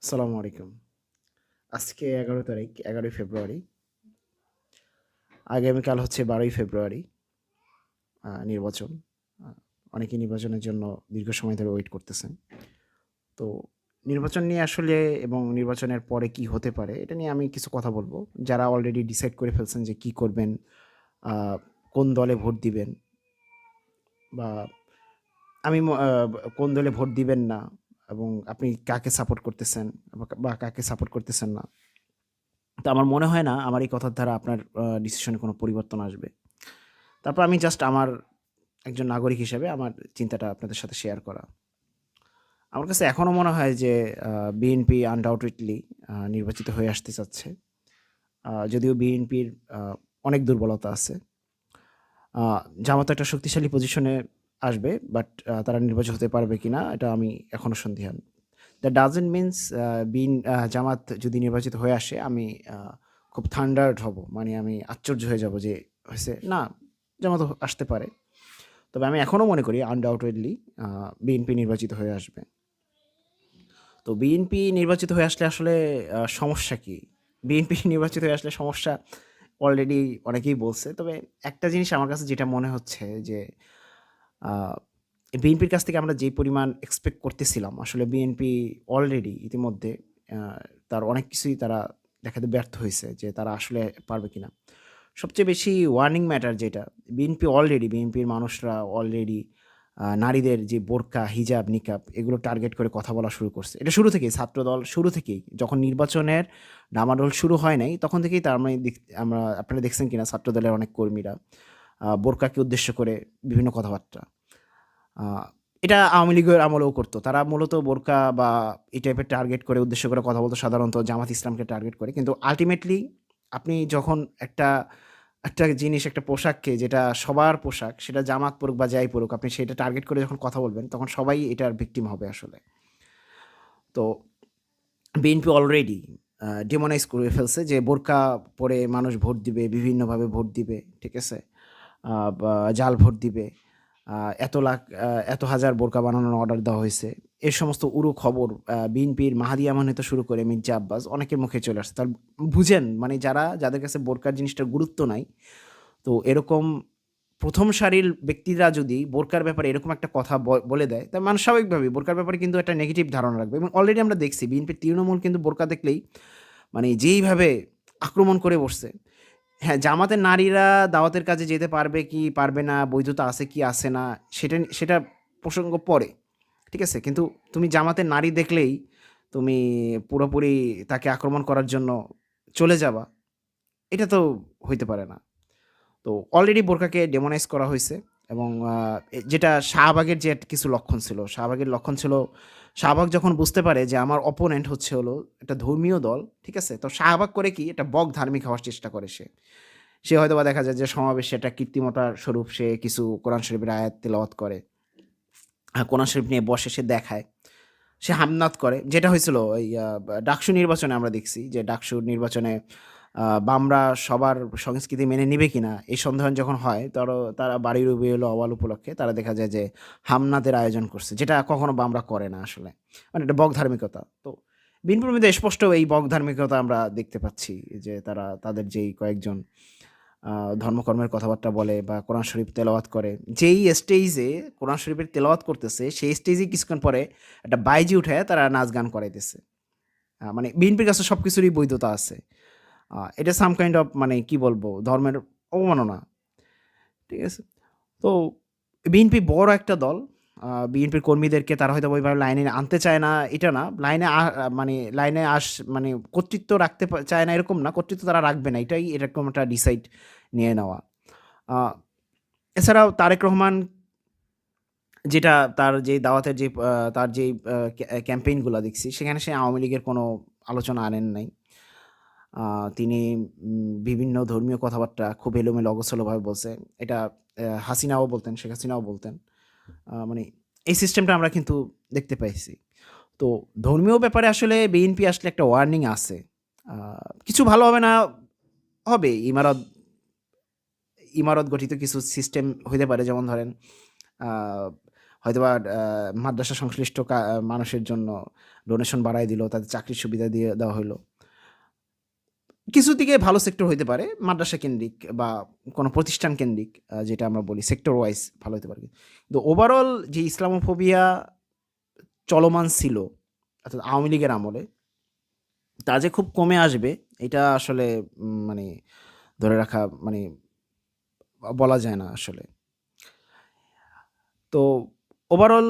আসসালামু আলাইকুম। আজকে ১১ তারিখ, ১১ই ফেব্রুয়ারি। আগামীকাল হচ্ছে ১২ই ফেব্রুয়ারি নির্বাচন। আ অনেকেই নির্বাচনের জন্য দীর্ঘ সময় ধরে ওয়েট করতেছেন। তো নির্বাচন নিয়ে আসলে এবং নির্বাচনের পরে কি হতে পারে, এটা নিয়ে আমি কিছু কথা বলব। যারা অলরেডি ডিসাইড করে ফেলছেন যে কি করবেন, আ কোন দলে ভোট দিবেন বা আমি ম আ কোন দলে ভোট দিবেন না এবং আপনি কাকে সাপোর্ট করতেছেন বা কাকে সাপোর্ট করতেছেন না। তো আমার মনে হয় না আমার এই কথার দ্বারা আপনার ডিসিশনে কোনো পরিবর্তন আসবে। তারপর আমি জাস্ট আমার একজন নাগরিক হিসেবে আমার চিন্তাটা আপনাদের সাথে শেয়ার করা। আমার কাছে এখনো মনে হয় যে বিএনপি আনডাউটেডলি নির্বাচিত হয়ে আসতে চাচ্ছে। যদিও বিএনপির আ অনেক দুর্বলতা আছে। আ জামাত একটা শক্তিশালী পজিশনে আসবে বাট তারা নির্বাচিত হতে পারবে কিনা এটা আমি এখনো সন্দিহান। দ্যাট ডাজন্ট মিনস জামাত যদি নির্বাচিত হয়ে আসে আমি আ খুব থান্ডার্ড হব। মানে আমি আশ্চর্য হয়ে যাব যে হইছে না জামাতও আসতে পারে। তবে আমি এখনো মনে করি আনডাউটেডলি আ বিএনপি নির্বাচিত হয়ে আসবে। তো বিএনপি নির্বাচিত হয়ে আসলে আসলে সমস্যা কি? বিএনপি নির্বাচিত হয়ে আসলে সমস্যা অলরেডি অনেকেই বলছে। তবে একটা জিনিস আমার কাছে যেটা মনে হচ্ছে যে আ বিএনপির কাছ থেকে আমরা যে পরিমাণ এক্সপেক্ট করতেছিলাম, আসলে বিএনপি অলরেডি ইতিমধ্যে আ তার অনেক কিছুই তারা দেখাতে ব্যর্থ হইছে যে তারা আসলে পারবে কিনা। সবচেয়ে বেশি ওয়ার্নিং ম্যাটার যেটা, বিএনপির মানুষরা অলরেডি নারীদের যে বোরকা, হিজাব, নিকাব এগুলো টার্গেট করে কথা বলা শুরু করছে। এটা শুরু থেকেই ছাত্রদল শুরু থেকেই যখন নির্বাচনের ডামাডোল শুরু হয় নাই, তখন থেকেই তার মানে আমরা আপনারা দেখছেন কিনা ছাত্রদলের অনেক কর্মীরা বোরকাকে উদ্দেশ্য করে বিভিন্ন কথাবার্তা। আ এটা আওয়ামী লীগের আমলেও করত। তারা মূলত বোরকা বা এই টাইপের টার্গেট করে উদ্দেশ্য করে কথা বলতো সাধারণত জামাত ইসলামকে টার্গেট করে। কিন্তু আল্টিমেটলি আপনি যখন একটা জিনিস, একটা পোশাককে যেটা সবার পোশাক, সেটা জামাত পড়ুক বা যাই পড়ুক, আপনি সেটা টার্গেট করে যখন কথা বলবেন, তখন সবাই এটার ভিকটিম হবে আসলে। তো বিএনপি অলরেডি ডিমোনাইজ করে ফেলছে যে বোরকা পরে মানুষ ভোট দিবে, বিভিন্নভাবে ভোট দিবে। ঠিক আছে? বা জাল ভোট দিবে। আ এত লাখ এত হাজার বোরকা বানানোর অর্ডার দেওয়া হইছে। এ সমস্ত উড়ো খবর বিএনপির মাহাদি আমান হতে শুরু করে মির্জা আব্বাস অনেকের মুখে চলে আসছে। বুঝেন মানে যাদের কাছে বোরকার জিনিসটার গুরুত্ব নাই, তো এরকম ১ম সারির ব্যক্তিরা যদি বোরকার ব্যাপারে এরকম একটা কথা বলে দেয়, তার মানুষ স্বাভাবিকভাবেই বোরকার ব্যাপারে কিন্তু একটা নেগেটিভ ধারণা রাখবে এবং অলরেডি আমরা দেখছি বিএনপির তৃণমূল কিন্তু বোরকা দেখলেই মানে যেইভাবে আক্রমণ করে বসছে। হ্যাঁ, জামাতের নারীরা দাওয়াতের কাজে যেতে পারবে কি পারবে না, বৈধতা আছে কি আছে না, সেটা প্রসঙ্গ পরে। ঠিক আছে? কিন্তু তুমি জামাতের নারী দেখলেই তুমি পুরোপুরি তাকে আক্রমণ করার জন্য চলে যাবা, এটা তো হইতে পারে না। তো অলরেডি বোরকাকে ডেমোনাইজ করা হইছে এবং যেটা শাহবাগের যে কিছু লক্ষণ ছিল, শাহবাগের লক্ষণ ছিল শাহবাগ যখন বুঝতে পারে যে আমার অপোনেন্ট হচ্ছে হলো একটা ধর্মীয় দল, ঠিক আছে? তো শাহবাগ করে কি একটা ধার্মিক হওয়ার চেষ্টা করে সে। সে হয়তোবা দেখা যায় যে সমাবেশে একটা কৃত্রিমতার স্বরূপ সে কিছু কোরআন শরীফের আয়াত তেলাওয়াত করে। কোরআন শরীফ নিয়ে বসে সে দেখায়। সে হামনাত করে। যেটা হয়েছিল ওই ডাকসু নির্বাচনে আমরা দেখছি যে ডাকসুর নির্বাচনে বামরা সবার সংস্কৃতি মেনে নিবে কিনা এই সন্দেহ যখন হয় তারা বাড়ি রবিউল আউয়াল উপলক্ষে তারা দেখা যায় যে হামনাতের আয়োজন করছে। যেটা কখনো বামরা করে না আসলে। মানে এটা বগধার্মিকতা। তো বিএনপির মধ্যে স্পষ্ট এই বগধার্মিকতা আমরা দেখতে পাচ্ছি যে তারা তাদের যেই কয়েকজন আ ধর্মকর্মের কথাবার্তা বলে বা কোরআন শরীফ তেলাওয়াত করে। যেই স্টেজে কোরআন শরীফের তেলাওয়াত করতেছে, সেই স্টেজেই কিছুক্ষণ পরে একটা বাইজি উঠাইয়া তারা নাচ গান করাইতেছে। মানে বিএনপির কাছে সবকিছুরই বৈধতা আছে। এটা সাম কাইন্ড অফ মানে কি বলবো? ধর্মের অবমাননা। ঠিক আছে? তো বিএনপি বড় একটা দল। বিএনপির কর্মীদেরকে তারা হয়তো ওইভাবে লাইনে আনতে চায় না, এটা না। মানে লাইনে মানে কর্তৃত্ব রাখতে চায় না এরকম না। কর্তৃত্ব তারা রাখবে না। এটাই এরকম একটা ডিসাইড নিয়ে নেওয়া। আ এছাড়াও তারেক রহমান যেটা তার যে দাওয়াতের যে তার যেই ক্যাম্পেইন গুলা দেখছি, সেখানে সে আওয়ামী লীগের কোনো আলোচনা আনেন নাই। আ তিনি বিভিন্ন ধর্মীয় কথাবার্তা খুব এলোমেলো অগোছালোভাবে বলছে। এটা হাসিনাও বলতেন, শেখ হাসিনাও বলতেন। মানে এই সিস্টেমটা আমরা কিন্তু দেখতে পাইছি। তো ধর্মীয় ব্যাপারে আসলে বিএনপি আসলে একটা ওয়ার্নিং আছে। আ কিছু ভালো হবে না, হবে। ইমারত গঠিত কিছু সিস্টেম হইতে পারে। যেমন ধরেন আ হয়তোবা মাদ্রাসা সংশ্লিষ্ট মানুষের জন্য ডোনেশন বাড়ায় দিল, তাদের চাকরির সুবিধা দিয়ে দেওয়া হলো। কিছু দিকে ভালো সেক্টর হইতে পারে, মাদ্রাসা কেন্দ্রিক বা কোনো প্রতিষ্ঠান কেন্দ্রিক, যেটা আমরা বলি সেক্টর ওয়াইজ ভালো হতে পারে। কিন্তু ওভারঅল যে ইসলামোফোবিয়া চলমান ছিল অর্থাৎ আওয়ামী লীগের আমলে, তা যে খুব কমে আসবে এটা আসলে মানে ধরে রাখা মানে বলা যায় না আসলে। তো ওভারঅল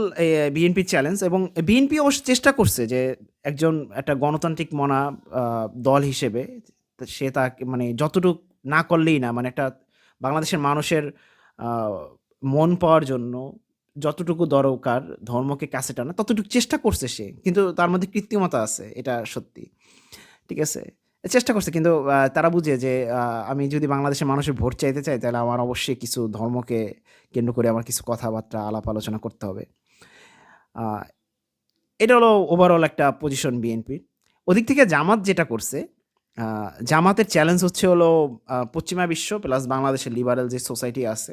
বিএনপির চ্যালেঞ্জ, এবং বিএনপি অবশ্য চেষ্টা করছে যে একজন একটা গণতান্ত্রিক মনা দল হিসেবে সে তাকে মানে যতটুক না করলেই না, মানে একটা বাংলাদেশের মানুষের মন পাওয়ার জন্য যতটুকু দরকার ধর্মকে কাছে টানা ততটুকু চেষ্টা করছে সে, কিন্তু তার মধ্যে কৃত্রিমতা আছে, এটা সত্যি। ঠিক আছে, চেষ্টা করছে, কিন্তু তারা বুঝে যে আমি যদি বাংলাদেশের মানুষের ভোট চাইতে চাই তাহলে আমার অবশ্যই কিছু ধর্মকে কেন্দ্র করে আমার কিছু কথাবার্তা আলাপ আলোচনা করতে হবে। এটা হলো ওভারঅল একটা পজিশন বিএনপির। ওদিক থেকে জামাত যেটা করছে, জামাতের চ্যালেঞ্জ হচ্ছে হলো পশ্চিমা বিশ্ব প্লাস বাংলাদেশের লিবারেল যে সোসাইটি আছে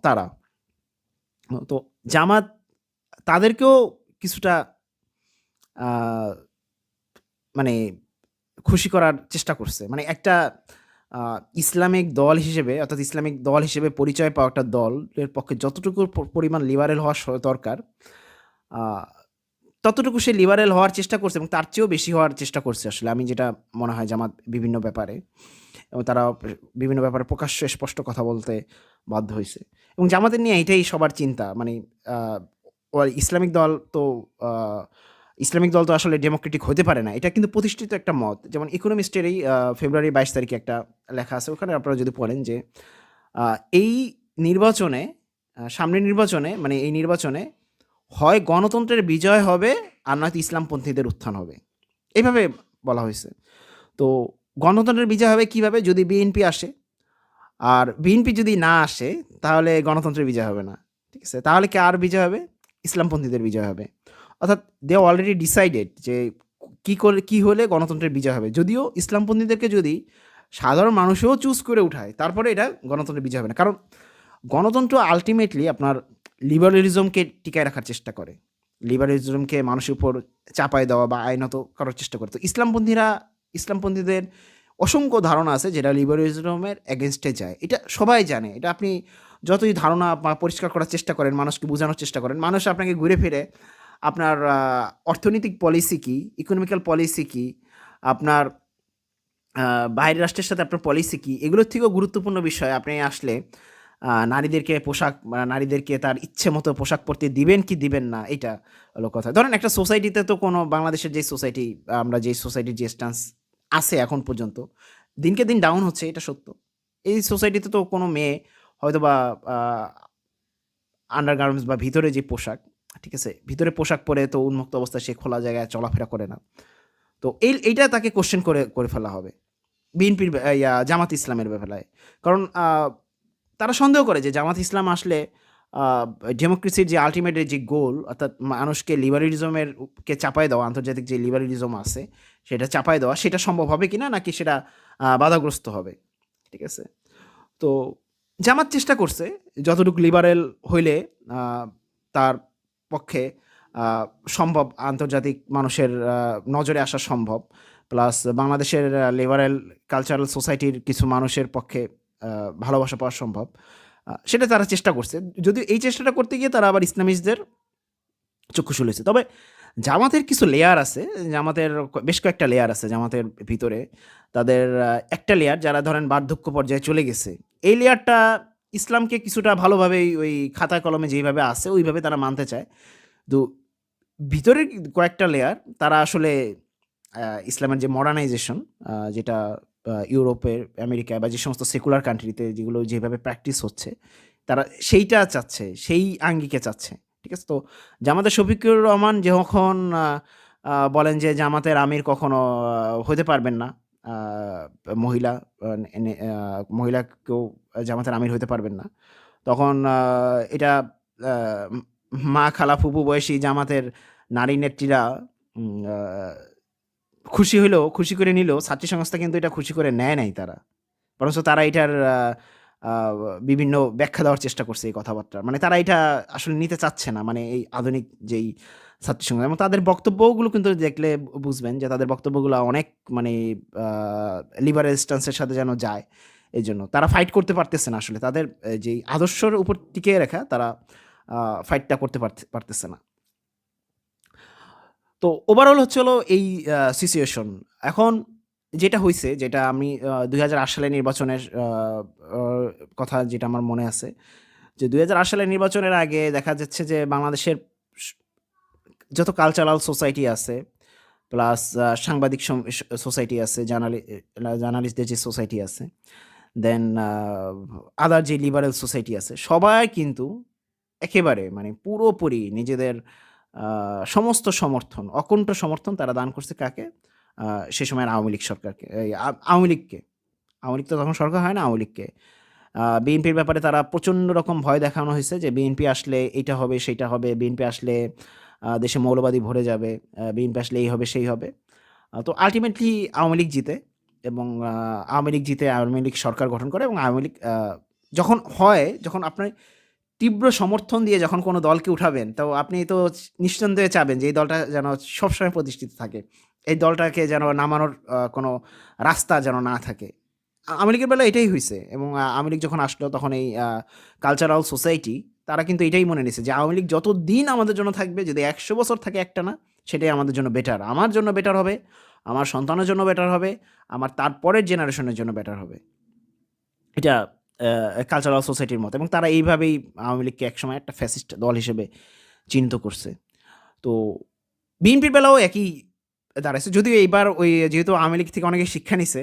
তারা। তো জামাত তাদেরকেও কিছুটা মানে খুশি করার চেষ্টা করছে, মানে একটা ইসলামিক দল হিসেবে অর্থাৎ ইসলামিক দল হিসেবে পরিচয় পাওয়া একটা দলের পক্ষে যতটুকু পরিমাণ লিবারেল হওয়া দরকার ততটুকু সে লিবারেল হওয়ার চেষ্টা করছে, এবং তার চেয়েও বেশি হওয়ার চেষ্টা করছে আসলে, আমি যেটা মনে হয় জামাত বিভিন্ন ব্যাপারে, এবং তারা বিভিন্ন ব্যাপারে প্রকাশ্য স্পষ্ট কথা বলতে বাধ্য হয়েছে। এবং জামাতের নিয়ে এটাই সবার চিন্তা, মানে ইসলামিক দল তো ইসলামিক দল তো আসলে ডেমোক্রেটিক হতে পারে না, এটা কিন্তু প্রতিষ্ঠিত একটা মত। যেমন ইকোনমিস্টেরই ফেব্রুয়ারি 22 তারিখে একটা লেখা আছে, ওখানে আপনারা যদি পড়েন যে এই নির্বাচনে সামনের নির্বাচনে মানে এই নির্বাচনে হয় গণতন্ত্রের বিজয় হবে আর নয়তো ইসলামপন্থীদের উত্থান হবে, এইভাবে বলা হয়েছে। তো গণতন্ত্রের বিজয় হবে কিভাবে? যদি বিএনপি আসে, আর বিএনপি যদি না আসে তাহলে গণতন্ত্রের বিজয় হবে না। ঠিক আছে, তাহলে কার বিজয় হবে? ইসলামপন্থীদের বিজয় হবে। অর্থাৎ দে অলরেডি ডিসাইডেড যে কী হলে গণতন্ত্রের বিজয় হবে। যদিও ইসলামপন্থীদেরকে যদি সাধারণ মানুষও চুজ করে উঠায় তারপরে এটা গণতন্ত্রের বিজয় হবে না, কারণ গণতন্ত্র আলটিমেটলি আপনার লিবারেলিজমকে টিকায় রাখার চেষ্টা করে, লিবারেলিজমকে মানুষের উপর চাপায় দেওয়া বা আইনত করার চেষ্টা করে। তো ইসলামপন্থীদের অসংখ্য ধারণা আছে যেটা লিবারেলিজমের এগেনস্টে যায়, এটা সবাই জানে। এটা আপনি যতই ধারণা পরিষ্কার করার চেষ্টা করেন, মানুষকে বোঝানোর চেষ্টা করেন, মানুষ আপনাকে ঘুরে ফিরে আপনার অর্থনৈতিক পলিসি কী, ইকোনমিক্যাল পলিসি কী, আপনার বাইরের রাষ্ট্রের সাথে আপনার পলিসি কী, এগুলোর থেকেও গুরুত্বপূর্ণ বিষয় আপনি আসলে নারীদেরকে তার ইচ্ছে মতো পোশাক পরতে দিবেন কি দিবেন না, এটা হলো কথা। ধরেন একটা সোসাইটিতে তো কোনো বাংলাদেশের যে সোসাইটি, আমরা যে সোসাইটির যে স্ট্যান্স আছে এখন পর্যন্ত দিনকে দিন ডাউন হচ্ছে, এটা সত্য। এই সোসাইটিতে তো কোনো মেয়ে হয়তো বা আন্ডারগার্মেন্টস বা ভিতরে যে পোশাক, ঠিক আছে, ভিতরে পোশাক পরে তো উন্মুক্ত অবস্থায় সে খোলা জায়গায় চলাফেরা করে না। তো এইটা তাকে কোশ্চেন করে ফেলা হবে বিএনপির জামাত ইসলামের বেলায়, কারণ তারা সন্দেহ করে যে জামাত ইসলাম আসলে ডেমোক্রেসির যে আলটিমেট যে গোল, অর্থাৎ মানুষকে লিবারেলিজমের কে চাপায় দেওয়া, আন্তর্জাতিক যে লিবারেলিজম আছে সেটা চাপায় দেওয়া, সেটা সম্ভব হবে কিনা, নাকি সেটা বাধাগ্রস্ত হবে। ঠিক আছে, তো জামাত চেষ্টা করছে যতটুকু লিবারেল হইলে তার পক্ষে সম্ভব, আন্তর্জাতিক মানুষের নজরে আসা সম্ভব, প্লাস বাংলাদেশের লিবারেল কালচারাল সোসাইটির কিছু মানুষের পক্ষে ভালোবাসা পাওয়া সম্ভব, সেটা তারা চেষ্টা করছে। যদিও এই চেষ্টাটা করতে গিয়ে তারা আবার ইসলামিস্টদের চক্ষু শুলেছে। তবে জামাতের কিছু লেয়ার আছে, জামাতের বেশ কয়েকটা লেয়ার আছে জামাতের ভিতরে। তাদের একটা লেয়ার যারা ধরেন বার্ধক্য পর্যায়ে চলে গেছে, এই লেয়ারটা ইসলামকে কিছুটা ভালোভাবেই ওই খাতা কলমে যেইভাবে আছে ওইভাবে তারা মানতে চায়। তো ভিতরের কয়েকটা লেয়ার তারা আসলে ইসলামের যে মডার্নাইজেশন, যেটা ইউরোপের, আমেরিকায় বা যে সমস্ত সেকুলার কান্ট্রিতে যেগুলো যেভাবে প্র্যাকটিস হচ্ছে, তারা সেইটা চাচ্ছে, সেই আঙ্গিকে চাচ্ছে। ঠিক আছে, তো জামাতের শফিকুর রহমান যখন বলেন যে জামাতের আমির কখনো হতে পারবেন না, মহিলা কেউ জামাতের আমির হতে পারবেন না, তখন এটা মা খালা ফুপু বয়সী জামাতের নারী নেত্রীরা খুশি করে নিল, ছাত্রী সংস্থা কিন্তু এটা খুশি করে নেয় নাই তারা, বরঞ্চ তারা এটার বিভিন্ন ব্যাখ্যা দেওয়ার চেষ্টা করছে এই কথাবার্তার। মানে তারা এটা আসলে নিতে চাচ্ছে না। মানে এই আধুনিক যেই ছাত্র সংগ্রাম এবং তাদের বক্তব্যগুলো কিন্তু দেখলে বুঝবেন যে তাদের বক্তব্যগুলো অনেক মানে লিবারেল স্ট্যান্সের সাথে যেন যায়। এইজন্য তারা ফাইট করতে পারতেছে না আসলে। তাদের যেই আদর্শের উপর টিকিয়ে রাখা তারা ফাইটটা করতে পারতেছে না। তো ওভারঅল হচ্ছে হলো এই সিচুয়েশন। এখন যেটা হইছে, যেটা আমি ২০০৮ সালের নির্বাচনের কথা যেটা আমার মনে আছে, যে ২০০৮ সালের নির্বাচনের আগে দেখা যাচ্ছে যে বাংলাদেশের স যত কালচারাল সোসাইটি আছে, প্লাস সাংবাদিক সোসাইটি আছে, জার্নালিস্টদের যে সোসাইটি আছে, দেন আদার যে লিবারেল সোসাইটি আছে, সবাই কিন্তু একেবারে মানে পুরোপুরি নিজেদের সমস্ত সমর্থন, অকুণ্ঠ সমর্থন তারা দান করছে কাকে? সে সময়ের আওয়ামী লীগ সরকারকে, এই আওয়ামী লীগকে। আওয়ামী লীগ তো তখন সরকার হয় না, আওয়ামী লীগকে। বিএনপির ব্যাপারে তারা প্রচণ্ড রকম ভয় দেখানো হয়েছে যে বিএনপি আসলে এইটা হবে, সেইটা হবে, বিএনপি আসলে দেশে মৌলবাদী ভরে যাবে, বিএনপি আসলে এই হবে, সেই হবে। তো আল্টিমেটলি আওয়ামী লীগ জিতে এবং আওয়ামী লীগ জিতে আওয়ামী লীগ সরকার গঠন করে এবং আওয়ামী লীগ যখন হয়, যখন আপনার তীব্র সমর্থন দিয়ে যখন কোনো দলকে উঠাবেন, তো আপনি তো নিঃসন্দেহে চাবেন যে এই দলটা যেন সবসময় প্রতিষ্ঠিত থাকে। এই দলটাকে যেন নামানোর কোনো রাস্তা যেন না থাকে। আওয়ামী লীগের বেলায় এটাই হইছে এবং আওয়ামী লীগ যখন আসলো তখন এই কালচারাল সোসাইটি তারা কিন্তু এটাই মনে নিছে যে আওয়ামী লীগ যতদিন আমাদের জন্য থাকবে, যদি ১০০ বছর থাকে একটানা, সেটাই আমাদের জন্য বেটার। আমার জন্য বেটার হবে, আমার সন্তানের জন্য বেটার হবে, আমার তারপরের জেনারেশনের জন্য বেটার হবে। এটা কালচারাল সোসাইটির মত এবং তারা এইভাবেই আওয়ামী লীগকে একসময় একটা ফ্যাসিস্ট দল হিসেবে চিহ্নিত করছে। তো বিএনপির বেলাও একই দাঁড়াইছে। যদিও এইবার ওই যেহেতু আওয়ামী লীগ থেকে অনেকে শিক্ষা নিছে,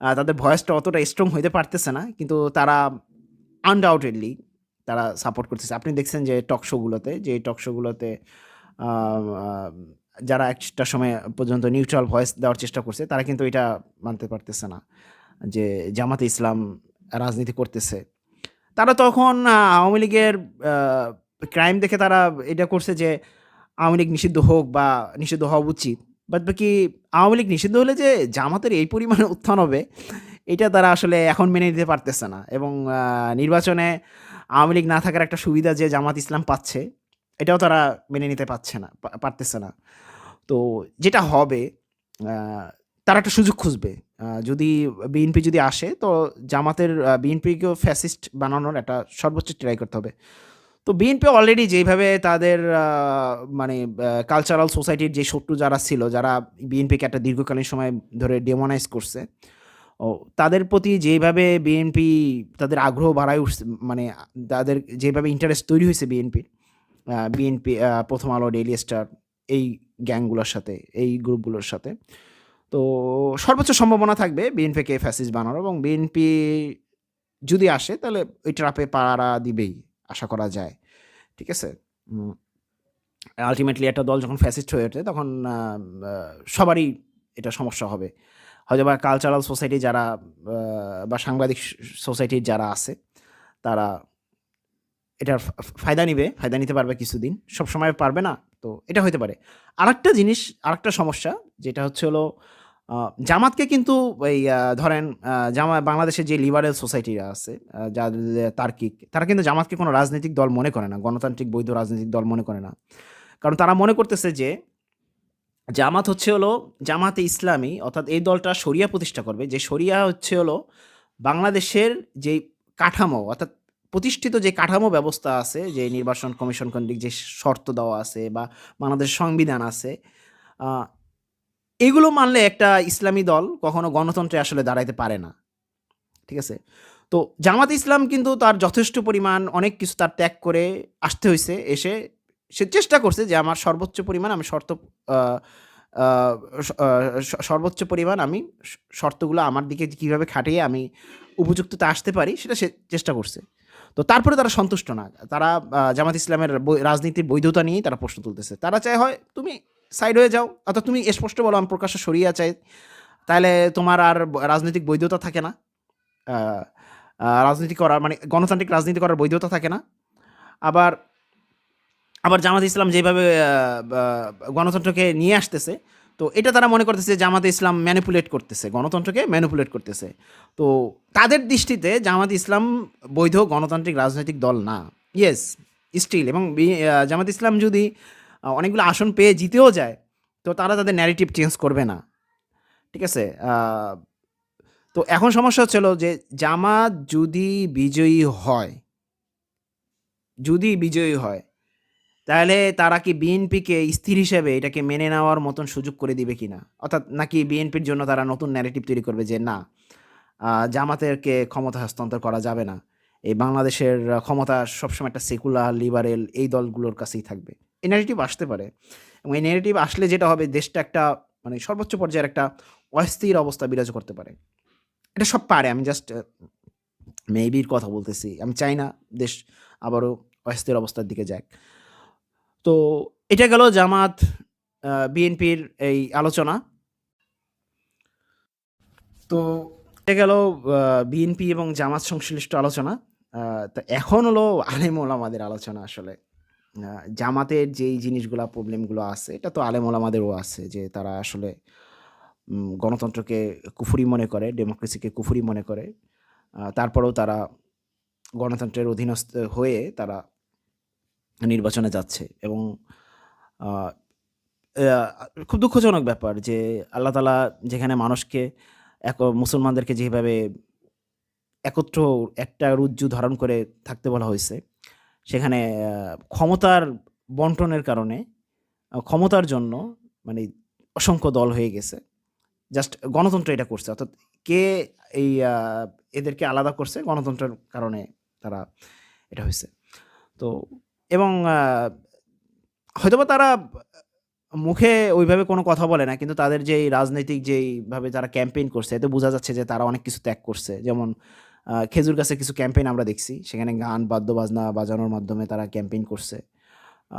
তাদের ভয়েসটা অতটা স্ট্রং হইতে পারতেছে না। কিন্তু তারা আনডাউটেডলি তারা সাপোর্ট করতেছে। আপনি দেখছেন যে টক শোগুলোতে, যে টক শোগুলোতে আ আ যারা একটা সময় পর্যন্ত নিউট্রাল ভয়েস দেওয়ার চেষ্টা করছে, তারা কিন্তু এটা মানতে পারতেছে না যে জামাতে ইসলাম রাজনীতি করতেছে। তারা তখন আওয়ামী লীগের আ ক্রাইম দেখে তারা এটা করছে যে আওয়ামী লীগ নিষিদ্ধ হোক বা নিষিদ্ধ হওয়া উচিত। বাদবাকি আওয়ামী লীগ নিষিদ্ধ হলে যে জামাতের এই পরিমাণে উত্থান হবে, এটা তারা আসলে এখন মেনে নিতে পারতেছে না এবং নির্বাচনে আওয়ামী লীগ না থাকার একটা সুবিধা যে জামাত ইসলাম পাচ্ছে, এটাও তারা মেনে নিতে পারতেছে না। তো যেটা হবে, আ তারা একটা সুযোগ খুঁজবে। যদি বিএনপি যদি আসে, তো জামাতের বিএনপিকেও ফ্যাসিস্ট বানানোর একটা সর্বোচ্চ ট্রাই করতে হবে। তো বিএনপি অলরেডি যেইভাবে তাদের মানে কালচারাল সোসাইটির যে শত্রু যারা ছিল, যারা বিএনপিকে একটা দীর্ঘকালীন সময় ধরে ডেমোনাইজ করছে, ও তাদের প্রতি যেভাবে বিএনপি তাদের আগ্রহ বাড়ায় উঠছে, মানে তাদের যেভাবে ইন্টারেস্ট তৈরি হয়েছে বিএনপি, প্রথম আলো, ডেইলি স্টার, এই গ্যাংগুলোর সাথে, এই গ্রুপগুলোর সাথে। তো সর্বোচ্চ সম্ভাবনা থাকবে বিএনপিকে ফ্যাসিস্ট বানানোর এবং বিএনপি যদি আসে তাহলে ওই ট্রাপে পাড়া দিবেই, আশা করা যায়। ঠিক আছে? আল্টিমেটলি একটা দল যখন ফ্যাসিস্ট হয়ে ওঠে তখন সবারই এটা সমস্যা হবে। হয়তোবা কালচারাল সোসাইটি যারা বা সাংবাদিক সোসাইটির যারা আছে, তারা এটার ফায়দা নিতে পারবে কিছুদিন। সবসময় পারবে না। তো এটা হইতে পারে। আরেকটা জিনিস, আরেকটা সমস্যা যেটা হচ্ছে হলো জামাতকে কিন্তু এই ধরেন বাংলাদেশের যে লিবারেল সোসাইটিরা আছে, যাদের তার্কিক, তারা কিন্তু জামাতকে কোনো রাজনৈতিক দল মনে করে না। গণতান্ত্রিক বৈধ রাজনৈতিক দল মনে করে না। কারণ তারা মনে করতেছে যে জামাত হচ্ছে হলো জামাতে ইসলামী, অর্থাৎ এই দলটা শরিয়া প্রতিষ্ঠা করবে। যে শরিয়া হচ্ছে হলো বাংলাদেশের যেই কাঠামো, অর্থাৎ প্রতিষ্ঠিত যে কাঠামো ব্যবস্থা আছে, যে নির্বাচন কমিশন কেন্দ্রিক যে শর্ত দেওয়া আছে বা বাংলাদেশ সংবিধান আছে, আ এগুলো মানলে একটা ইসলামী দল কখনো গণতন্ত্রে আসলে দাঁড়াইতে পারে না। ঠিক আছে? তো জামাতে ইসলাম কিন্তু তার যথেষ্ট পরিমাণ অনেক কিছু তার ত্যাগ করে আসতে হইছে। এসে সে চেষ্টা করছে যে আমার সর্বোচ্চ পরিমাণ আমি আ আ স আ সর্বোচ্চ পরিমাণ আমি শর্তগুলো আমার দিকে কিভাবে খাটিয়ে আমি উপযুক্ততে আসতে পারি সেটা সে চেষ্টা করছে। তো তারপরে তারা সন্তুষ্ট না। তারা জামাত ইসলামের রাজনীতির বৈধতা নিয়েই তারা প্রশ্ন তুলতেছে। তারা চায় হয় তুমি সাইড হয়ে যাও, অর্থাৎ তুমি স্পষ্ট বলো আমি প্রকাশ্যে শরিয়া চাই। তাহলে তোমার আর রাজনৈতিক বৈধতা থাকে না। আ আ রাজনীতি করার মানে গণতান্ত্রিক রাজনীতি করার বৈধতা থাকে না। আবার আবার জামাত ইসলাম যেভাবে বা গণতন্ত্রকে নিয়ে আসতেছে, তো এটা তারা মনে করতেছে জামাতে ইসলাম ম্যানিপুলেট করতেছে, গণতন্ত্রকে ম্যানিপুলেট করতেছে। তো তাদের দৃষ্টিতে জামাতে ইসলাম বৈধ গণতান্ত্রিক রাজনৈতিক দল না। ইয়েস, স্টিল, এবং জামাত ইসলাম যদি অনেকগুলো আসন পেয়ে জিতেও যায়, তো তারা তাদের ন্যারেটিভ চেঞ্জ করবে না। ঠিক আছে? তো এখন সমস্যা হচ্ছিল যে জামাত যদি বিজয়ী হয়, তাহলে তারা কি বিএনপিকে স্থির হিসেবে এটাকে মেনে নেওয়ার মতন সুযোগ করে দিবে কিনা? অর্থাৎ নাকি বিএনপির জন্য তারা নতুন ন্যারেটিভ তৈরি করবে যে না, জামাতেরকে ক্ষমতা হস্তান্তর করা যাবে না। এই বাংলাদেশের ক্ষমতা সবসময় একটা সেকুলার, লিবারেল এই দলগুলোর কাছেই থাকবে। এই ন্যারেটিভ আসতে পারে, এবং এই ন্যারেটিভ আসলে যেটা হবে, দেশটা একটা মানে সর্বোচ্চ পর্যায়ের একটা অস্থির অবস্থা বিরাজ করতে পারে। এটা সব পারে। আমি জাস্ট মেবির কথা বলতেছি। আমি চাই না দেশ আবারও অস্থির অবস্থার দিকে যাক। তো এটা গেল জামাত বিএনপির এই আলোচনা। তো এটা গেল বিএনপি এবং জামাত সংশ্লিষ্ট আলোচনা। তো এখন হলো আলেম ওলামাদের আলোচনা আসলে। জামাতের যেই জিনিসগুলা প্রবলেমগুলো আছে, এটা তো আলেম ওলামাদেরও আছে, যে তারা আসলে গণতন্ত্রকে কুফরি মনে করে, ডেমোক্রেসিকে কুফরি মনে করে। তারপরেও তারা গণতন্ত্রের অধীনস্থ হয়ে তারা নির্বাচনে যাচ্ছে, এবং আ আ খুব দুঃখজনক ব্যাপার যে আল্লাহ তাআলা যেখানে মানুষকে মুসলমানদেরকে যেভাবে একত্র একটা রুজ্জু ধারণ করে থাকতে বলা হয়েছে, সেখানে ক্ষমতার বন্টনের কারণে, ক্ষমতার জন্য মানে অসংখ্য দল হয়ে গেছে। জাস্ট গণতন্ত্র এটা করছে। অর্থাৎ কে এই এদেরকে আলাদা করছে, গণতন্ত্রের কারণে তারা এটা হইছে। তো এবং হয়তোবা তারা মুখে ওইভাবে কোনো কথা বলে না, কিন্তু তাদের যেই রাজনৈতিক যেইভাবে তারা ক্যাম্পেইন করছে, এতে বোঝা যাচ্ছে যে তারা অনেক কিছু ত্যাগ করছে। যেমন খেজুর গাছের কিছু ক্যাম্পেইন আমরা দেখছি। সেখানে গান, বাদ্যবাজনা বাজানোর মাধ্যমে তারা ক্যাম্পেইন করছে।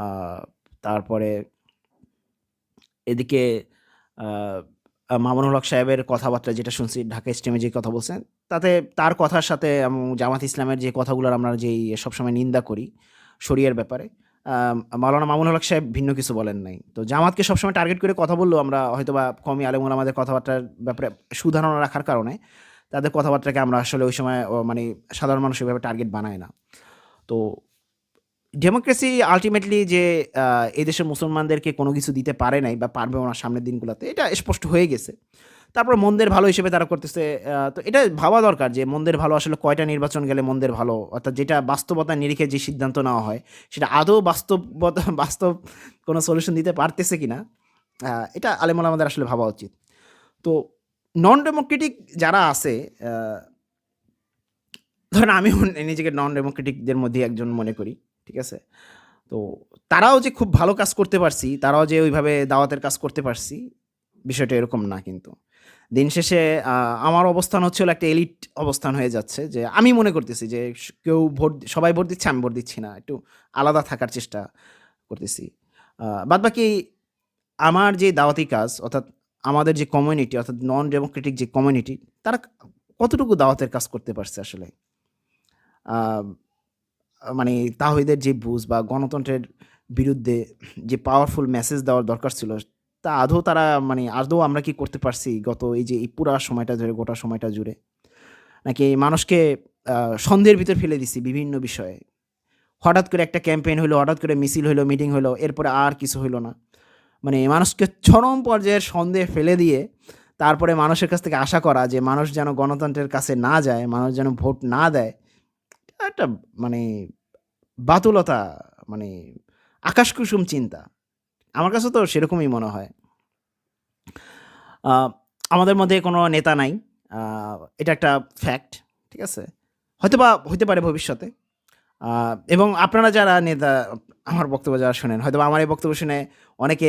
আ তারপরে এদিকে আ মামুনুল হক সাহেবের কথাবার্তা যেটা শুনছি, ঢাকা স্টেমে যে কথা বলছেন, তাতে তার কথার সাথে জামাত ইসলামের যে কথাগুলোর আমরা সবসময় নিন্দা করি শরিয়ার ব্যাপারে, মাওলানা মামুনুল হক সাহেব ভিন্ন কিছু বলেন নাই। তো জামাতকে সবসময় টার্গেট করে কথা বললেও আমরা হয়তোবা কওমি আলেম ওলামাদের কথাবার্তার ব্যাপারে সুধারণা রাখার কারণে তাদের কথাবার্তাকে আমরা আসলে ওই সময় মানে সাধারণ মানুষ ওইভাবে টার্গেট বানায় না। তো ডেমোক্রেসি আল্টিমেটলি যে এদেশের মুসলমানদেরকে কোনো কিছু দিতে পারে নাই বা পারবেও না সামনের দিনগুলোতে, এটা স্পষ্ট হয়ে গেছে। তারপর মন্দের ভালো হিসেবে তারা করতেছে। তো এটা ভাবা দরকার যে মন্দের ভালো আসলে কয়টা নির্বাচন গেলে মন্দের ভালো, অর্থাৎ যেটা বাস্তবতার নিরিখে যে সিদ্ধান্ত নেওয়া হয়, সেটা আদৌ বাস্তব কোনো সলিউশন দিতে পারতেছে কিনা, এটা আলেম ওলামাদের আসলে ভাবা উচিত। তো নন ডেমোক্রেটিক যারা আছে, ধরেন আমিও নিজেকে নন ডেমোক্রেটিকদের মধ্যে একজন মনে করি। ঠিক আছে? তো তারাও যে খুব ভালো কাজ করতে পারছি, তারাও যে ওইভাবে দাওয়াতের কাজ করতে পারছি, বিষয়টা এরকম না কিন্তু। দিন শেষে আমার অবস্থান হচ্ছে হলো একটা এলিট অবস্থান হয়ে যাচ্ছে, যে আমি মনে করতেছি যে কেউ সবাই ভোট দিচ্ছে, আমি ভোট দিচ্ছি না। একটু আলাদা থাকার চেষ্টা করতেছি। বাদবাকি আমার যে দাওয়াতি কাজ, অর্থাৎ আমাদের যে কমিউনিটি, অর্থাৎ নন ডেমোক্রেটিক যে কমিউনিটি, তারা কতটুকু দাওয়াতের কাজ করতে পারছে আসলে? আ মানে তাওহীদের যে বুঝ বা গণতন্ত্রের বিরুদ্ধে যে পাওয়ারফুল মেসেজ দেওয়ার দরকার ছিল, তা আদৌ আমরা কি করতে পারছি এই পুরা সময়টা ধরে, গোটা সময়টা জুড়ে? নাকি মানুষকে আ সন্দেহের ভিতর ফেলে দিছি বিভিন্ন বিষয়ে? হঠাৎ করে একটা ক্যাম্পেইন হইলো, হঠাৎ করে মিছিল হইলো, মিটিং হইলো, এরপরে আর কিছু হইলো না। মানে মানুষকে চরম পর্যায়ের সন্দেহে ফেলে দিয়ে, তারপরে মানুষের কাছ থেকে আশা করা যে মানুষ যেন গণতন্ত্রের কাছে না যায়, মানুষ যেন ভোট না দেয়, একটা মানে বাতুলতা, মানে আকাশকুসুম চিন্তা। আমার কাছে তো সেরকমই মনে হয়। আ আমাদের মধ্যে কোনো নেতা নাই। আ এটা একটা ফ্যাক্ট। ঠিক আছে? হয়তোবা হইতে পারে ভবিষ্যতে। আ এবং আপনারা যারা নেতা, আমার বক্তব্য যারা শোনেন, হয়তোবা আমার এই বক্তব্য শুনে অনেকে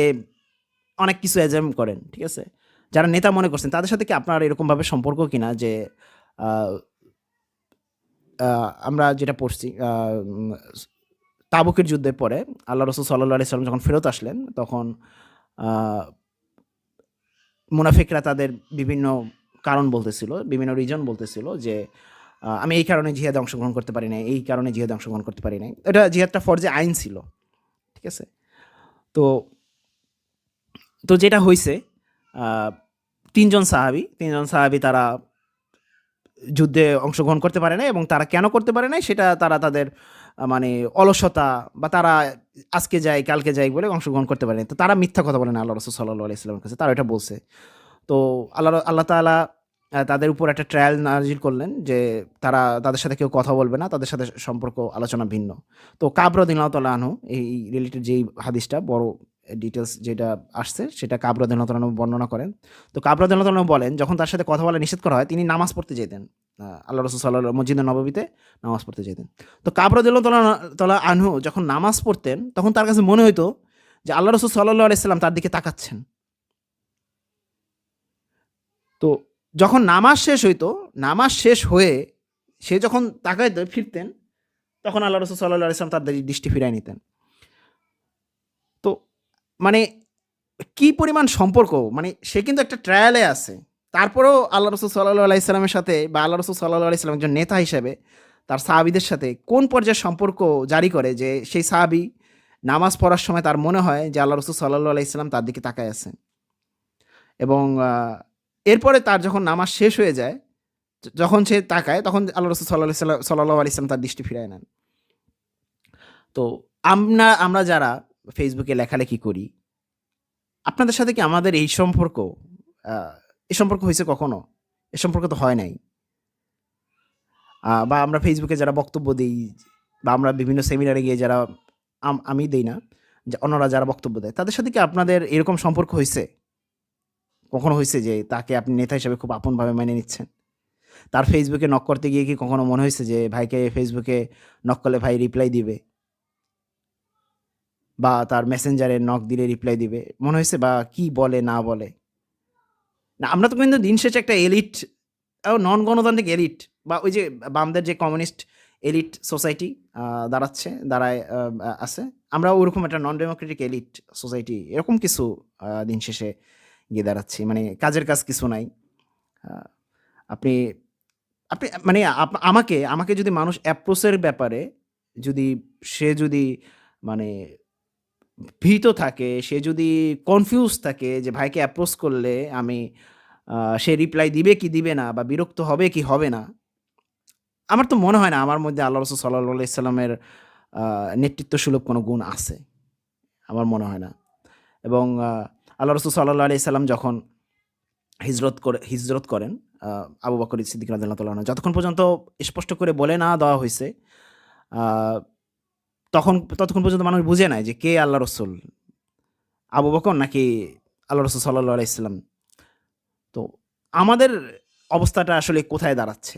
অনেক কিছু অ্যাজাম করেন। ঠিক আছে? যারা নেতা মনে করছেন, তাদের সাথে কি আপনার এরকমভাবে সম্পর্ক কিনা যে আ আ আমরা যেটা পড়ছি, উম তাবুকের যুদ্ধের পরে আল্লাহ রাসূল সাল্লাল্লাহু আলাইহি ওয়াসাল্লাম যখন ফেরত আসলেন, তখন আ মুনাফিকরা তাদের বিভিন্ন কারণ বলতেছিল, বিভিন্ন রিজন বলতেছিল যে, আমি এই কারণে জিহাদে অংশগ্রহণ করতে পারি নাই, এই কারণে জিহাদে অংশগ্রহণ করতে পারি নাই। এটা জিহাদটা ফরজে আইন ছিল। ঠিক আছে? তো তো যেটা হইছে, আহ, তিনজন সাহাবী তারা যুদ্ধে অংশগ্রহণ করতে পারে না, এবং তারা কেন করতে পারে না সেটা তারা তাদের মানে অলসতা বা তারা আজকে যাই কালকে যাই বলে অংশগ্রহণ করতে পারে না। তো তারা মিথ্যা কথা বলে না আল্লাহ রসুল সাল্লাহ আলাইস্লামের কাছে, তারা এটা বলছে। তো আল্লাহ তাআলা তাদের উপর একটা ট্রায়াল নাজিল করলেন যে তারা তাদের সাথে কেউ কথা বলবে না, তাদের সাথে সম্পর্ক আলোচনা ভিন্ন। তো কাব রাদিয়াল্লাহু তাআলা আনহু এই রিলেটেড যেই হাদিসটা বড় ডিটেলস যেটা আসছে সেটা কাব রাদিয়াল্লাহু তাআলা আনহু বর্ণনা করেন। তো কাব রাদিয়াল্লাহু তাআলা আনহু বলেন যখন তার সাথে কথা বলা নিষেধ করা হয় তিনি নামাজ পড়তে যেতেন। আল্লাহ রাসূল সাল্লাল্লাহু মসজিদে নববীতে নামাজ পড়তে যেতেন। তো কাব রাদিয়াল্লাহু তাআলা আনহু যখন নামাজ পড়তেন তখন তার কাছে মনে হইতো যে আল্লাহ রাসূল সাল্লাল্লাহু আলাইহি সাল্লাম তার দিকে তাকাচ্ছেন। তো যখন নামাজ শেষ হইতো, নামাজ শেষ হয়ে সে যখন তাকাইতো ফিরতেন, তখন আল্লাহ রাসূল সাল্লাল্লাহু আলাইহি ওয়াসাল্লাম তার দৃষ্টি ফিরায় নিতেন। তো মানে কি পরিমাণ সম্পর্ক, মানে সে কিন্তু একটা ট্রায়ালে আছে। তারপরেও আল্লাহ রাসূল সাল্লাল্লাহু আলাইহি সাল্লামের সাথে বা আল্লাহ রাসূল সাল্লাল্লাহু আলাইহি সাল্লাম একজন নেতা হিসেবে তার সাহাবীদের সাথে কোন পর্যায়ের সম্পর্ক জারি করে যে সেই সাহাবী নামাজ পড়ার সময় তার মনে হয় যে আল্লাহ রাসূল সাল্লাল্লাহু আলাইহি সাল্লাম তার দিকে তাকায় আছেন, এবং এরপরে তার যখন নামাজ শেষ হয়ে যায়, যখন সে তাকায় তখন আল্লাহ রাসূল সাল্লাল্লাহু আলাইহি সাল্লাম তার দৃষ্টি ফিরায় নেন। তো আমরা যারা ফেসবুকে লেখালেখি করি, আপনাদের সাথে কি আমাদের এই সম্পর্ক আ এই সম্পর্ক হইছে কখনো? এ সম্পর্ক তো হয় নাই। বা আমরা ফেসবুকে যারা বক্তব্য দেই বা আমরা বিভিন্ন সেমিনারে গিয়ে যারা আমি দেই না, যে অন্যরা যারা বক্তব্য দেয়, তাদের সাথে কি আপনাদের এরকম সম্পর্ক হইছে? কখনো হইছে যে তাকে আপনি নেতা হিসেবে খুব আপনভাবে মেনে নিচ্ছেন? তার ফেসবুকে নক করতে গিয়ে কি কখনো মনে হইছে যে ভাইকে ফেসবুকে নক করলে ভাই রিপ্লাই দিবে? বা তার মেসেঞ্জারে নক দিলে রিপ্লাই দিবে? মনে হইছে বা কি বলে না বলে? না, আমরা তো কিন্তু দিন শেষে একটা এলিট নন গণতান্ত্রিক এলিট বা ওই যে বামদের যে কমিউনিস্ট এলিট সোসাইটি আ দাঁড়ায় আছে। আমরা ওরকম একটা নন ডেমোক্রেটিক এলিট সোসাইটি এরকম কিছু দিন শেষে গিয়ে দাঁড়াচ্ছি। মানে কাজের কাজ কিছু নাই। আ আপনি আপনি মানে আমাকে যদি মানুষ অ্যাপ্রোচ এর ব্যাপারে যদি সে যদি মানে ভীত থাকে, সে যদি কনফিউজ থাকে যে ভাইকে অ্যাপ্রোচ করলে আমি সে রিপ্লাই দিবে কি দিবে না বা বিরক্ত হবে কি হবে না। আমার তো মনে হয় না আমার মধ্যে আল্লাহ রাসূল সাল্লাল্লাহু আলাইহি সাল্লামের আ নেতৃত্বসুলভ কোনো গুণ আছে। আমার মনে হয় না। এবং আল্লাহ রাসূল সাল্লাল্লাহু আলাইহি সাল্লাম যখন হিজরত করেন আ আবু বকর সিদ্দিক রাদিয়াল্লাহু তাআলা আনহু যতক্ষণ পর্যন্ত স্পষ্ট করে বলে না দেওয়া হইছে, আ ততক্ষণ পর্যন্ত মানুষ বুঝে নাই যে কে আল্লাহ রাসূল, আবু বকর নাকি আল্লাহ রাসূল সাল্লাল্লাহু আলাইহি সাল্লাম। তো আমাদের অবস্থাটা আসলে কোথায় দাঁড়াচ্ছে?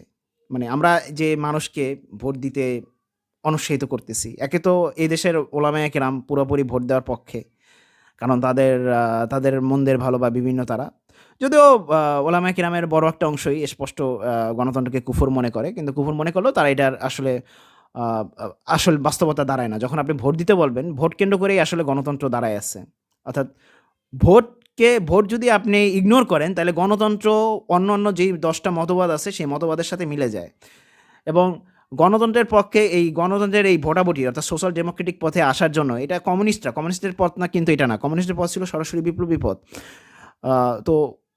মানে আমরা যে মানুষকে ভোট দিতে অনুৎসাহিত করতেছি। একে তো এই দেশের ওলামায়ে কেরাম পুরোপুরি ভোট দেওয়ার পক্ষে। কারণ তাদের মন্দের ভালো বা বিভিন্ন তারা। যদিও ওলামায়ে কেরামের বড় একটা অংশই স্পষ্ট গণতন্ত্রকে কুফর মনে করে। কিন্তু কুফর মনে করলেও তারা এটার আসলে আ আ আসল বাস্তবতা দাঁড়ায় না। যখন আপনি ভোট দিতে বলবেন, ভোট কেন্দ্র করেই আসলে গণতন্ত্র দাঁড়ায় আছে। অর্থাৎ ভোট যদি আপনি ইগনোর করেন তাহলে গণতন্ত্র অন্যান্য যেই ১০ টা মতবাদ আছে সেই মতবাদের সাথে মিলে যায়। এবং গণতন্ত্রের পক্ষে এই গণতন্ত্রের এই ভোটাভুটি অর্থাৎ সোশ্যাল ডেমোক্রেটিক পথে আসার জন্য এটা কমিউনিস্টের পথ না, কিন্তু এটা না। কমিউনিস্টের পথ ছিল সরাসরি বিপ্লবী পথ। তো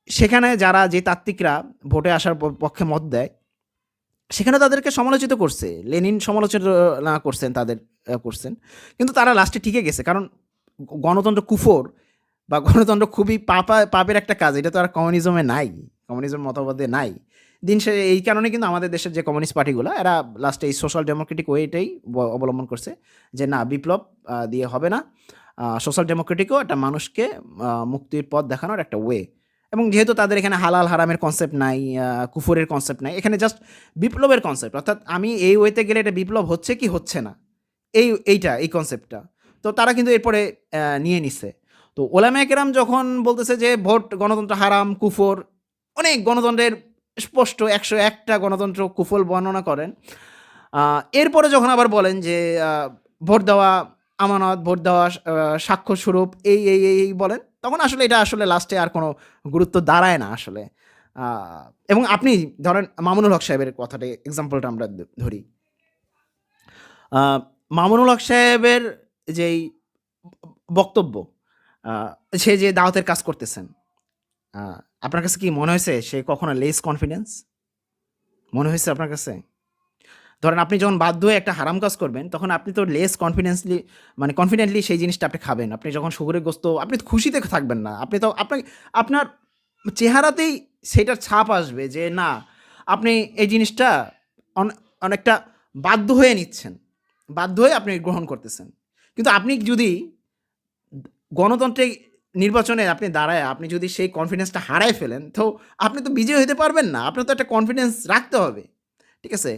সেখানে যারা যে তাত্ত্বিকরা ভোটে আসার পক্ষে মত দেয়, সেখানে তাদেরকে সমালোচিত করছে। লেনিন সমালোচনা করছেন তাদের করছেন। কিন্তু তারা লাস্টে টিকে গেছে। কারণ গণতন্ত্র কুফর বা গণতন্ত্র খুবই পাপের একটা কাজ। এটা তো আর কমিউনিজমে নাই। কমিউনিজম মতবাদে নাই। দিন শেষে এই কারণে কিন্তু আমাদের দেশের যে কমিউনিস্ট পার্টিগুলা এরা লাস্টে এই সোশ্যাল ডেমোক্রেটিক ওয়েটাই অবলম্বন করছে। যে না, বিপ্লব দিয়ে হবে না। সোশ্যাল ডেমোক্রেটিকও একটা মানুষকে মুক্তির পথ দেখানোর একটা ওয়ে। এবং যেহেতু তাদের এখানে হালাল হারামের কনসেপ্ট নাই, কুফরের কনসেপ্ট নাই। এখানে জাস্ট বিপ্লবের কনসেপ্ট। অর্থাৎ আমি এই ওয়েতে গেলে এটা বিপ্লব হচ্ছে কি হচ্ছে না। এই কনসেপ্টটা। তো তারা কিন্তু এরপরে নিয়ে নিছে। তো ওলামায়ে কেরাম যখন বলতেছে যে ভোট গণতন্ত্র হারাম, কুফর, অনেক গণতন্ত্রের স্পষ্ট ১০১ টা গণতন্ত্র কুফল বর্ণনা করেন। আ এরপরে যখন আবার বলেন যে আ ভোট দেওয়া আমানত, ভোট দেওয়া সাক্ষ্যস্বরূপ এই বলেন, তখন আসলে এটা আসলে লাস্টে আর কোনো গুরুত্ব দাঁড়ায় না আসলে। আ এবং আপনি ধরেন মামুনুল হক সাহেবের কথাটা এক্সাম্পলটা আমরা ধরি। আ মামুনুল হক সাহেবের যেই বক্তব্য, আ সে যে দাওয়াতের কাজ করতেছেন, আ আপনার কাছে কি মনে হয়েছে সে কখনো লেস কনফিডেন্স? মনে হয়েছে আপনার কাছে? ধরেন আপনি যখন বাধ্য হয়ে একটা হারাম কাজ করবেন, তখন আপনি তো লেস কনফিডেন্সলি মানে কনফিডেন্টলি সেই জিনিসটা আপনি খাবেন। আপনি যখন শুকরের গোস্ত আপনি তো খুশিতে থাকবেন না। আপনি তো আপনার চেহারাতেই সেটার ছাপ আসবে যে না, আপনি এই জিনিসটা অন অনেকটা বাধ্য হয়ে নিচ্ছেন। বাধ্য হয়ে আপনি গ্রহণ করতেছেন। কিন্তু আপনি যদি গণতন্ত্রে নির্বাচনে আপনি দাঁড়ায় আপনি যদি সেই কনফিডেন্সটা হারায় ফেলেন, তো আপনি তো বিজয়ী হতে পারবেন না। আপনার তো একটা কনফিডেন্স রাখতে হবে। ঠিক আছে?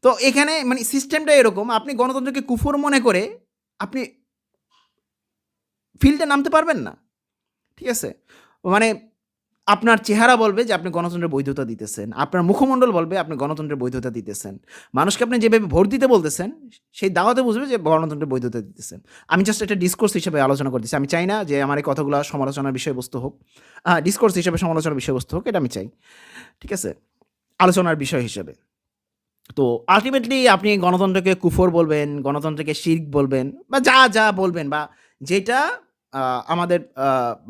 তো এখানে মানে সিস্টেমটা এরকম, আপনি গণতন্ত্রকে কুফর মনে করে আপনি ফিল্ডে নামতে পারবেন না। ঠিক আছে? মানে আপনার চেহারা বলবে যে আপনি গণতন্ত্রের বৈধতা দিতেছেন। আপনার মুখমণ্ডল বলবে আপনি গণতন্ত্রের বৈধতা দিতেছেন। মানুষকে আপনি যেভাবে ভোট দিতে বলতেছেন, সেই দাওয়াতে বুঝবে যে গণতন্ত্রের বৈধতা দিতেছেন। আমি জাস্ট একটা ডিসকোর্স হিসেবে আলোচনা করতেছি। আমি চাই না যে আমার এই কথাগুলা সমালোচনার বিষয়বস্তু হোক। ডিসকোর্স হিসেবে সমালোচনার বিষয়বস্তু হোক, এটা আমি চাই। ঠিক আছে? আলোচনার বিষয় হিসেবে। তো আল্টিমেটলি আপনি গণতন্ত্রকে কুফর বলবেন, গণতন্ত্রকে শিরক বলবেন বা যা বলবেন বা যেটা আ আমাদের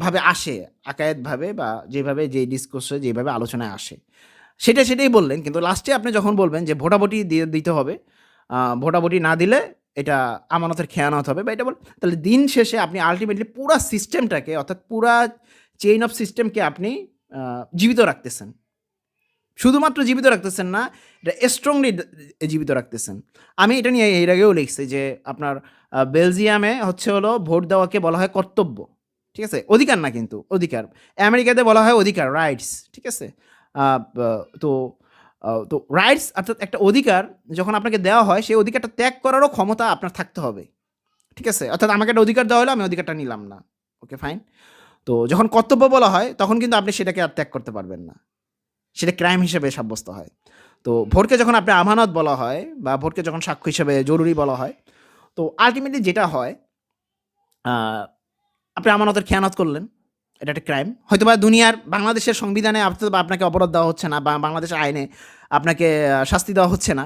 ভাবে আসে, আকায়েতভাবে বা যেভাবে যে ডিসকোর্সে যেভাবে আলোচনায় আসে। সেটাই বললেন। কিন্তু লাস্টে আপনি যখন বলবেন যে ভোটাভুটি দিতে হবে, ভোটাভুটি না দিলে এটা আমানতের খেয়ানত হবে বা এটা তাহলে দিন শেষে আপনি আল্টিমেটলি পুরা সিস্টেমটাকে অর্থাৎ পুরা চেইন অফ সিস্টেমকে আপনি জীবিত রাখতেছেন। শুধুমাত্র জীবিত রাখতেছেন না, এটা স্ট্রংলি জীবিত রাখতেছেন। আমি এটা নিয়ে এর আগেও লিখছি যে আপনার বেলজিয়ামে হচ্ছে হলো ভোট দেওয়াকে বলা হয় কর্তব্য। ঠিক আছে? অধিকার না কিন্তু, অধিকার। আমেরিকাতে বলা হয় অধিকার, রাইটস। ঠিক আছে? আ বা তো রাইটস অর্থাৎ একটা অধিকার যখন আপনাকে দেওয়া হয়, সেই অধিকারটা ত্যাগ করারও ক্ষমতা আপনার থাকতে হবে। ঠিক আছে? অর্থাৎ আমাকে একটা অধিকার দেওয়া হলো, আমি অধিকারটা নিলাম না। Okay fine. তো যখন কর্তব্য বলা হয়, তখন কিন্তু আপনি সেটাকে আর ত্যাগ করতে পারবেন না। সেটা ক্রাইম হিসেবে সাব্যস্ত হয়। তো ভোটকে যখন আপনি আমানত বলা হয় বা ভোটকে যখন সাক্ষ্য হিসেবে জরুরি বলা হয়, তো আল্টিমেটলি যেটা হয়, আ আপনি আমানতের খেয়ানত করলেন। এটা একটা ক্রাইম। হয়তোবা দুনিয়ার বাংলাদেশের সংবিধানে হয়তোবা আপনাকে অপরাধ দেওয়া হচ্ছে না বা বাংলাদেশের আইনে আপনাকে শাস্তি দেওয়া হচ্ছে না।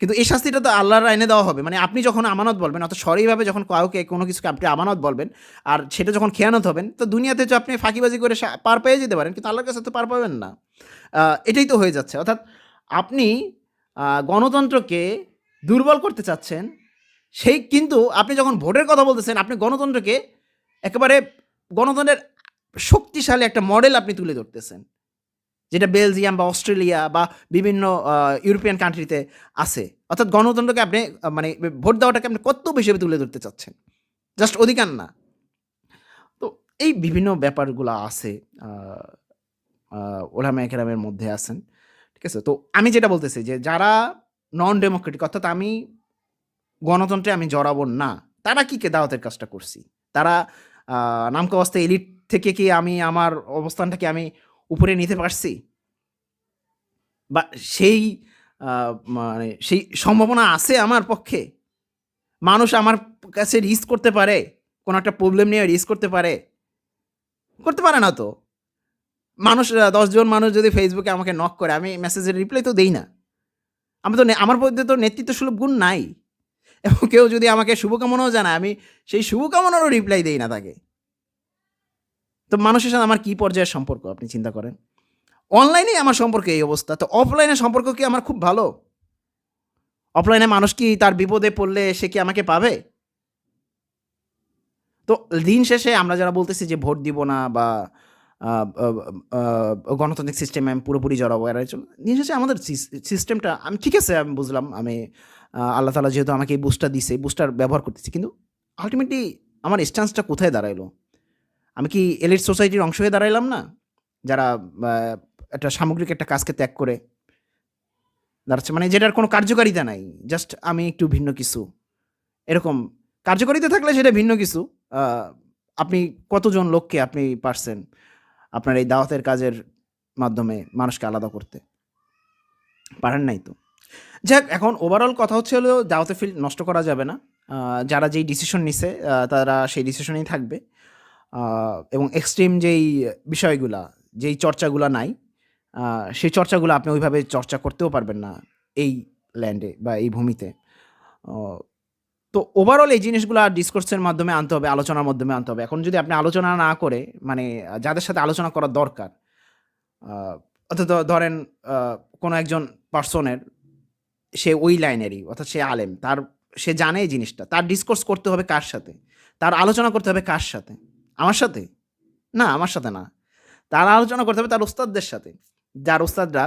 কিন্তু এই শাস্তিটা তো আল্লাহর আইনে দেওয়া হবে। মানে আপনি যখন আমানত বলবেন অর্থাৎ সরীভাবে যখন কাউকে কোনো কিছুকে আপনি আমানত বলবেন, আর সেটা যখন খেয়ানত হবেন, তো দুনিয়াতে তো আপনি ফাঁকিবাজি করে পার পেয়ে যেতে পারেন। কিন্তু আল্লাহর কাছে তো পার পাবেন না। আ এটাই তো হয়ে যাচ্ছে। অর্থাৎ আপনি গণতন্ত্রকে দুর্বল করতে চাচ্ছেন, সেই কিন্তু আপনি যখন ভোটের কথা বলতেছেন, আপনি গণতন্ত্রকে একেবারে গণতন্ত্রের শক্তিশালী একটা মডেল আপনি তুলে ধরতেছেন। যেটা বেলজিয়াম বা অস্ট্রেলিয়া বা বিভিন্ন ইউরোপিয়ান কান্ট্রিতে আছে। অর্থাৎ গণতন্ত্রকে আপনি মানে ভোট দেওয়াটাকে আপনি কর্তব্য হিসেবে তুলে ধরতে চাচ্ছেন। জাস্ট অধিকার না। তো এই বিভিন্ন ব্যাপারগুলা আছে। আ আ ওলামায়ে কেরামের মধ্যে আছেন। ঠিক আছে? তো আমি যেটা বলতেছি যে যারা নন ডেমোক্রেটিক অর্থাৎ আমি গণতন্ত্রে আমি জড়াবো না। তারা কি দাওয়াতের কাজটা করছি? তারা আ নামকা ওয়াস্তে এলিট থেকে কি আমি আমার অবস্থানটাকে আমি উপরে নিতে পারছি? বা সেই আ মানে সেই সম্ভাবনা আছে আমার পক্ষে? মানুষ আমার কাছে রিস্ক করতে পারে? কোন একটা প্রবলেম নিয়ে রিস্ক করতে পারে? করতে পারে না তো। মানুষ ১০ জন মানুষ যদি Facebook এ আমাকে নক করে, আমি মেসেজের রিপ্লাই তো দেই না। আমি তো আমার মধ্যে তো নেতৃত্ব সুলভ গুণ নাই। এবং কেউ যদি আমাকে শুভকামনাও জানায়, আমি সেই শুভকামনারও রিপ্লাই দেই না তাকে। তো মানুষের সাথে আমার কি পর্যায়ের সম্পর্ক আপনি চিন্তা করেন। অনলাইনেই আমার সম্পর্ক এই অবস্থা। তো অফলাইনের সম্পর্ক কি আমার খুব ভালো? অফলাইনে মানুষ কি তার বিপদে পড়লে সে কি আমাকে পাবে? তো দিন শেষে আমরা যারা বলতেছি যে ভোট দিব না বা আ আ আ গণতান্ত্রিক সিস্টেমে আমি পুরোপুরি জড়াবো এড়াই চলবো। দিন শেষে আমাদের সিস্টেমটা আমি ঠিক আছে আমি বুঝলাম। আমি আল্লাহ তাআলা যেহেতু আমাকে এই বুস্টটা দিছে, এই বুস্টার ব্যবহার করতেছি। কিন্তু আল্টিমেটলি আমার স্ট্যান্সটা কোথায় দাঁড়াইলো? আমি কি এলিট সোসাইটির অংশ হয়ে দাঁড়াইলাম না? যারা আ একটা সামগ্রিক একটা কাজকে ত্যাগ করে দাঁড়াচ্ছে। মানে যেটার কোনো কার্যকারিতা নাই। জাস্ট আমি একটু ভিন্ন কিছু। এরকম কার্যকারিতা থাকলে সেটা ভিন্ন কিছু। আ আপনি কতজন লোককে আপনি পারছেন আপনার এই দাওয়াতের কাজের মাধ্যমে মানুষকে আলাদা করতে? পারেন নাই তো। যাক এখন ওভারঅল কথা হচ্ছে হলো দাওয়াতের ফিল্ড নষ্ট করা যাবে না। আ যারা যেই ডিসিশন নিছে তারা সেই ডিসিশনেই থাকবে। আ এবং এক্সট্রিম যেই বিষয়গুলা, যেই চর্চাগুলা নাই, আ সেই চর্চাগুলা আপনি ওইভাবে চর্চা করতেও পারবেন না এই ল্যান্ডে বা এই ভূমিতে। অ তো ওভারঅল এই জিনিসগুলা ডিসকোর্স এর মাধ্যমে আনতে হবে, আলোচনার মাধ্যমে আনতে হবে। এখন যদি আপনি আলোচনা না করে মানে যাদের সাথে আলোচনা করা দরকার, আ অর্থাৎ ধরেন আ কোনো একজন পারসনের সে ওই লাইনেরই অর্থাৎ সে আলেম। সে জানে এই জিনিসটা। তার ডিসকোর্স করতে হবে কার সাথে? তার আলোচনা করতে হবে কার সাথে? আমার সাথে? না, আমার সাথে না। তার আলোচনা করতে হবে তার উস্তাদদের সাথে। যার উস্তাদরা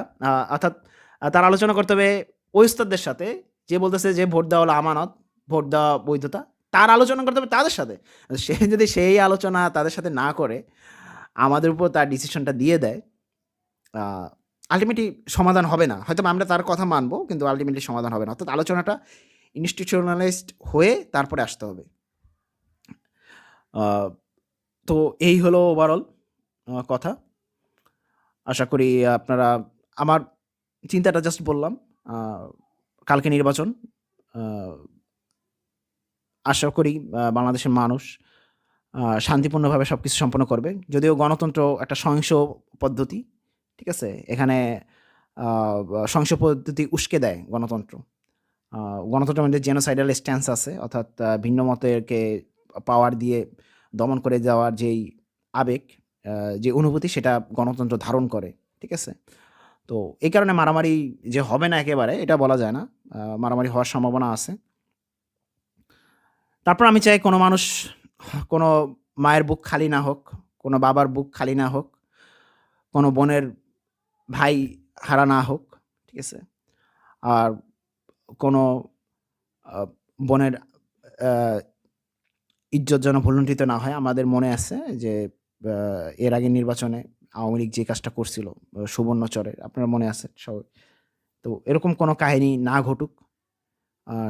অর্থাৎ তার আলোচনা করতে হবে ওই উস্তাদদের সাথে যে বলতেছে যে ভোট দেওয়া হলো আমানত, ভোট দেওয়া বৈধতা। তার আলোচনা করতে হবে তাদের সাথে। সে যদি সেই আলোচনা তাদের সাথে না করে আমাদের উপর তার ডিসিশনটা দিয়ে দেয়, আ আল্টিমেটলি সমাধান হবে না। হয়তোবা আমরা তার কথা মানব কিন্তু আল্টিমেটলি সমাধান হবে না। অর্থাৎ আলোচনাটা ইনস্টিটিউশনালাইজড হয়ে তারপরে আসতে হবে। আ তো এই হলো ওভারঅল কথা। আশা করি আপনারা আমার চিন্তাটা জাস্ট বললাম। আ কালকে নির্বাচন। আ আশা করি বাংলাদেশের মানুষ শান্তিপূর্ণভাবে সবকিছু সম্পন্ন করবে। যদিও গণতন্ত্র একটা সহিংস পদ্ধতি। ঠিক আছে? এখানে আ সহিংস পদ্ধতি উস্কে দেয় গণতন্ত্র। আ গণতন্ত্রের মধ্যে জেনোসাইডাল স্ট্যান্স আছে। অর্থাৎ ভিন্ন মতেরকে পাওয়ার দিয়ে দমন করে দেওয়ার যেই আবেগ, আ যে অনুভূতি সেটা গণতন্ত্র ধারণ করে। ঠিক আছে? তো এই কারণে মারামারি যে হবে না একেবারে এটা বলা যায় না। মারামারি হওয়ার সম্ভাবনা আছে। তারপর আমি চাই কোনো মানুষ, কোনো মায়ের বুক খালি না হোক, কোনো বাবার বুক খালি না হোক, কোনো বোনের ভাই হারা না হোক। ঠিক আছে? আর কোনো আ বোনের আ ইজ্জত যেন ভুলুণ্ঠিত না হয়। আমাদের মনে আছে যে আ এর আগের নির্বাচনে আওয়ামী লীগ যে কাজটা করছিল সুবর্ণচরের, আপনার মনে আছে সবার। তো এরকম কোনো কাহিনী না ঘটুক।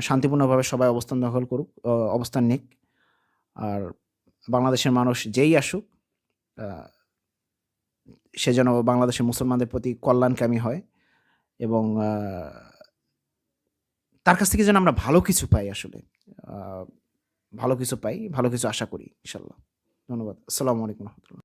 শান্তিপূর্ণভাবে সবাই অবস্থান দখল করুক, অবস্থান নিক। আর বাংলাদেশের মানুষ যেই আসুক আ সে যেন বাংলাদেশের মুসলমানদের প্রতি কল্যাণকামী হয় এবং তার কাছ থেকে যেন আমরা ভালো কিছু পাই আসলে। আ ভালো কিছু পাই, ভালো কিছু আশা করি ইনশাআল্লাহ। ধন্যবাদ। আসসালামু আলাইকুম রহমতুল্লাহ।